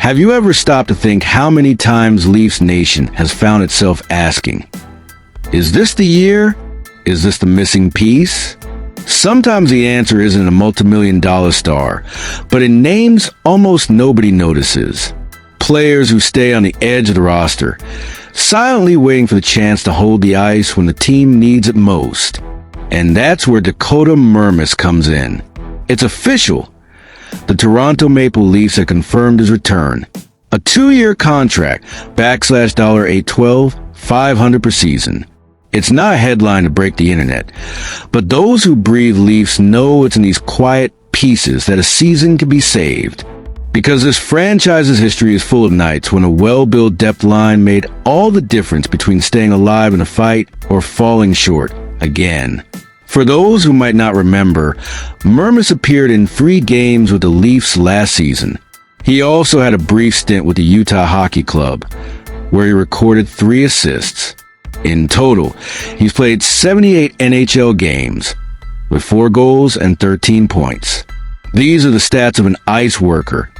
Have you ever stopped to think how many times Leafs Nation has found itself asking, is this the year? Is this the missing piece? Sometimes the answer isn't a multi-million-dollar star, but in names almost nobody notices. Players who stay on the edge of the roster, silently waiting for the chance to hold the ice when the team needs it most. And that's where Dakota Mermis comes in. It's official. The Toronto Maple Leafs have confirmed his return. A 2-year contract, $812, $500 per season. It's not a headline to break the internet, but those who breathe Leafs know it's in these quiet pieces that a season can be saved. Because this franchise's history is full of nights when a well-built depth line made all the difference between staying alive in a fight or falling short again. For those who might not remember, Mermis appeared in 3 games with the Leafs last season. He also had a brief stint with the Utah Hockey Club, where he recorded 3 assists. In total, he's played 78 NHL games, with 4 goals and 13 points. These are the stats of an ice worker,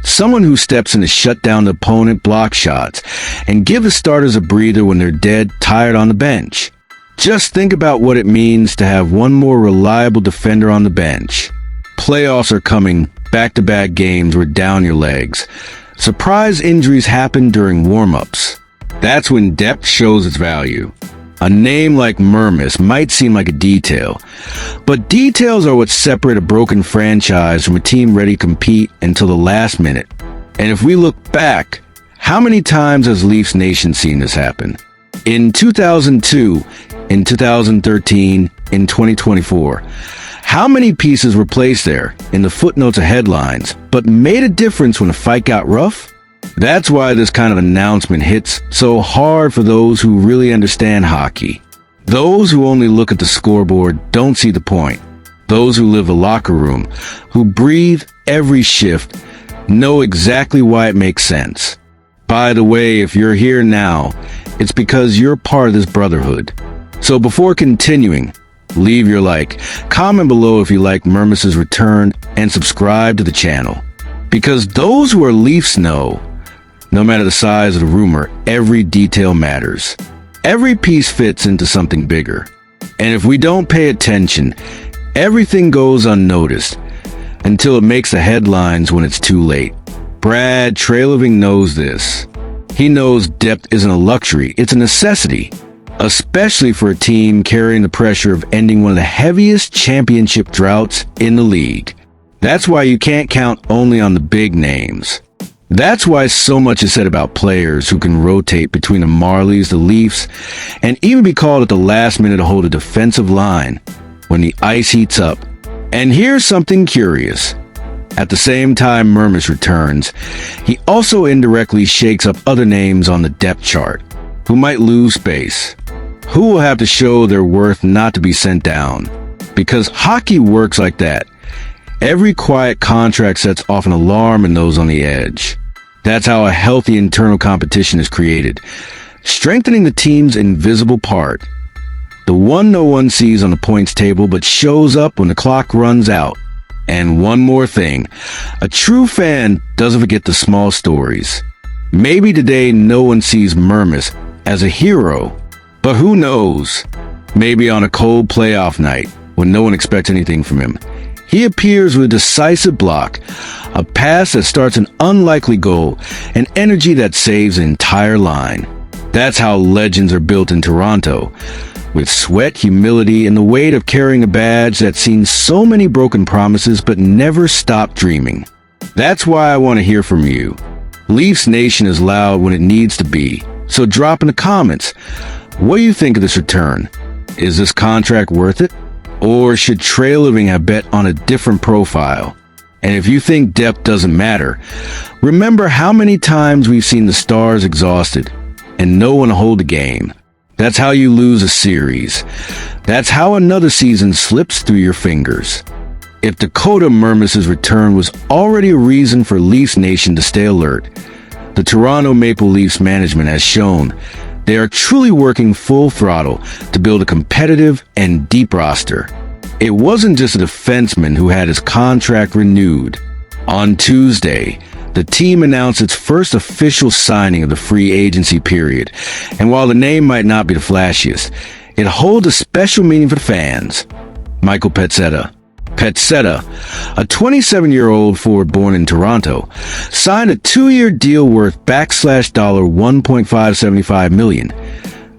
someone who steps in to shut down the opponent block shots and give the starters a breather when they're dead tired on the bench. Just think about what it means to have one more reliable defender on the bench. Playoffs are coming, back-to-back games were down your legs. Surprise injuries happen during warm-ups. That's when depth shows its value. A name like Mermis might seem like a detail, but details are what separate a broken franchise from a team ready to compete until the last minute. And if we look back, how many times has Leafs Nation seen this happen? In 2002, in 2013, in 2024, how many pieces were placed there in the footnotes of headlines, but made a difference when a fight got rough? That's why this kind of announcement hits so hard for those who really understand hockey. Those who only look at the scoreboard don't see the point. Those who live the locker room, who breathe every shift, know exactly why it makes sense. By the way, if you're here now, it's because you're part of this brotherhood. So before continuing, leave your like, comment below if you like Mermis' return, and subscribe to the channel. Because those who are Leafs know, no matter the size of the rumor, every detail matters. Every piece fits into something bigger. And if we don't pay attention, everything goes unnoticed until it makes the headlines when it's too late. Brad Trailoving knows this. He knows depth isn't a luxury, it's a necessity. Especially for a team carrying the pressure of ending one of the heaviest championship droughts in the league. That's why you can't count only on the big names. That's why so much is said about players who can rotate between the Marlies, the Leafs, and even be called at the last minute to hold a defensive line when the ice heats up. And here's something curious. At the same time Mermis returns, he also indirectly shakes up other names on the depth chart, who might lose space, who will have to show their worth not to be sent down. Because hockey works like that. Every quiet contract sets off an alarm in those on the edge. That's how a healthy internal competition is created, strengthening the team's invisible part. The one no one sees on the points table but shows up when the clock runs out. And one more thing, a true fan doesn't forget the small stories. Maybe today no one sees Mermis as a hero, but who knows? Maybe on a cold playoff night when no one expects anything from him, he appears with a decisive block, a pass that starts an unlikely goal, and energy that saves an entire line. That's how legends are built in Toronto, with sweat, humility, and the weight of carrying a badge that's seen so many broken promises but never stopped dreaming. That's why I want to hear from you. Leafs Nation is loud when it needs to be, so drop in the comments. What do you think of this return? Is this contract worth it? Or should Trailoving have bet on a different profile? And if you think depth doesn't matter, remember how many times we've seen the stars exhausted and no one hold a game. That's how you lose a series. That's how another season slips through your fingers. If Dakota Mermis' return was already a reason for Leafs Nation to stay alert, the Toronto Maple Leafs management has shown they are truly working full throttle to build a competitive and deep roster. It wasn't just a defenseman who had his contract renewed. On Tuesday, the team announced its first official signing of the free agency period, and while the name might not be the flashiest, it holds a special meaning for the fans. Michael Peca. Peca, a 27-year-old forward born in Toronto, signed a 2-year deal worth $1.575 million,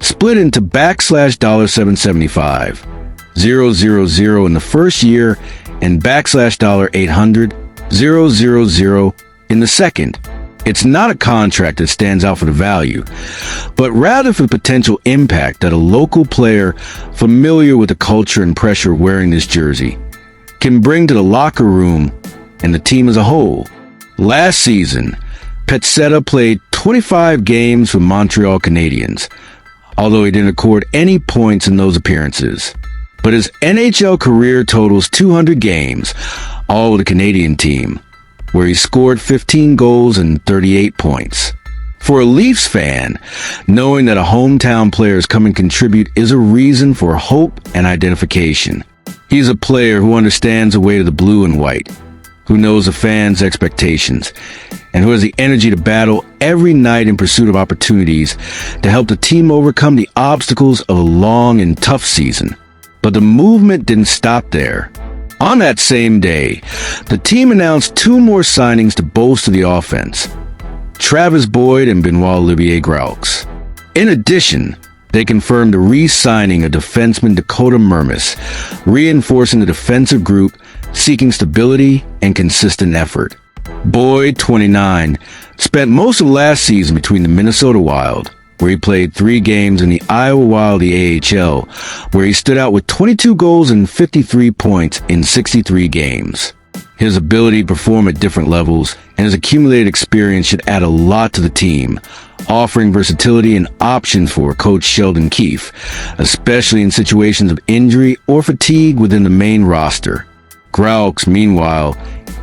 split into $775,000 in the first year and $800,000 in the second. It's not a contract that stands out for the value, but rather for the potential impact that a local player familiar with the culture and pressure wearing this jersey can bring to the locker room and the team as a whole. Last season, Peca played 25 games for Montreal Canadiens, although he didn't record any points in those appearances. But his NHL career totals 200 games, all with the Canadian team, where he scored 15 goals and 38 points. For a Leafs fan, knowing that a hometown player is coming to contribute is a reason for hope and identification. He's a player who understands the weight of the blue and white, who knows the fans' expectations, and who has the energy to battle every night in pursuit of opportunities to help the team overcome the obstacles of a long and tough season. But the movement didn't stop there. On that same day, the team announced 2 more signings to bolster the offense: Travis Boyd and Benoit Olivier Graux. In addition, they confirmed the re-signing of defenseman Dakota Mermis, reinforcing the defensive group seeking stability and consistent effort. Boyd, 29, spent most of last season between the Minnesota Wild, where he played 3 games, in the Iowa Wild, the AHL, where he stood out with 22 goals and 53 points in 63 games. His ability to perform at different levels and his accumulated experience should add a lot to the team, offering versatility and options for Coach Sheldon Keefe, especially in situations of injury or fatigue within the main roster. Graux, meanwhile,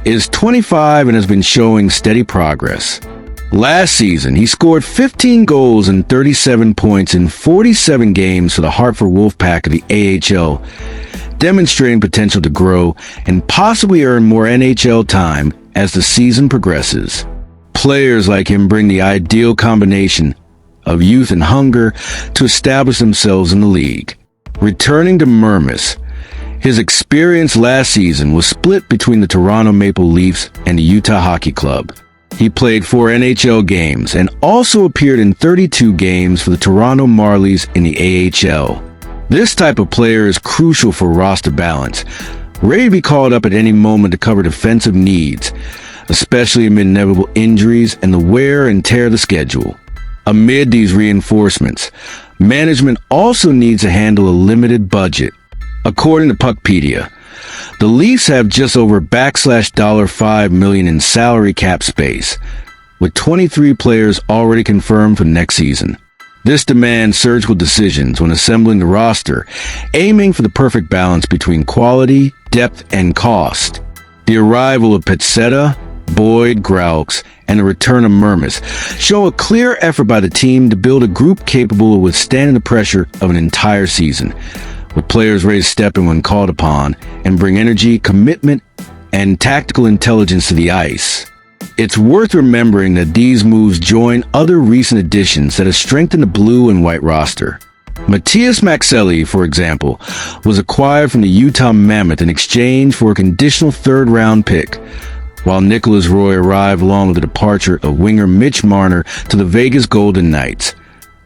is 25 and has been showing steady progress. Last season, he scored 15 goals and 37 points in 47 games for the Hartford Wolfpack of the AHL, demonstrating potential to grow and possibly earn more NHL time as the season progresses. Players like him bring the ideal combination of youth and hunger to establish themselves in the league. Returning to Mermis, his experience last season was split between the Toronto Maple Leafs and the Utah Hockey Club. He played 4 NHL games and also appeared in 32 games for the Toronto Marlies in the AHL. This type of player is crucial for roster balance, ready to be called up at any moment to cover defensive needs, especially amid inevitable injuries and the wear and tear of the schedule. Amid these reinforcements, management also needs to handle a limited budget. According to Puckpedia, the Leafs have just over $5 million in salary cap space, with 23 players already confirmed for next season. This demands surgical decisions when assembling the roster, aiming for the perfect balance between quality, depth, and cost. The arrival of Peca, Boyd, Graux, and the return of Mermis show a clear effort by the team to build a group capable of withstanding the pressure of an entire season, with players ready to step in when called upon and bring energy, commitment, and tactical intelligence to the ice. It's worth remembering that these moves join other recent additions that have strengthened the blue and white roster. Matias Maxelli, for example, was acquired from the Utah Mammoth in exchange for a conditional 3rd-round pick, while Nicholas Roy arrived along with the departure of winger Mitch Marner to the Vegas Golden Knights,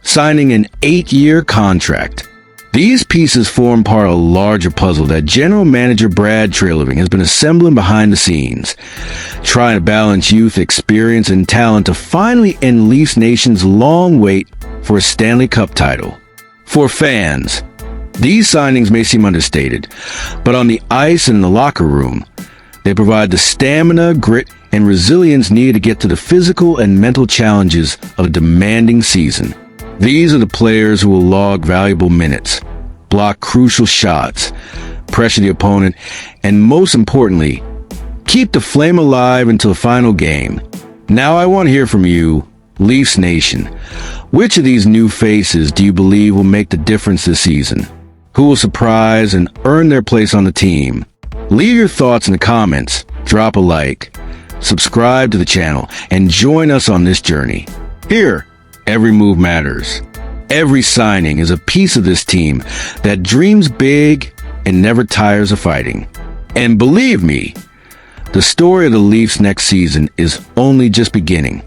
signing an 8-year contract. These pieces form part of a larger puzzle that General Manager Brad Treliving has been assembling behind the scenes, trying to balance youth, experience, and talent to finally end Leafs Nation's long wait for a Stanley Cup title. For fans, these signings may seem understated, but on the ice and in the locker room, they provide the stamina, grit, and resilience needed to get to the physical and mental challenges of a demanding season. These are the players who will log valuable minutes, block crucial shots, pressure the opponent, and most importantly, keep the flame alive until the final game. Now I want to hear from you, Leafs Nation. Which of these new faces do you believe will make the difference this season? Who will surprise and earn their place on the team? Leave your thoughts in the comments, drop a like, subscribe to the channel, and join us on this journey. Here, every move matters. Every signing is a piece of this team that dreams big and never tires of fighting. And believe me, the story of the Leafs next season is only just beginning.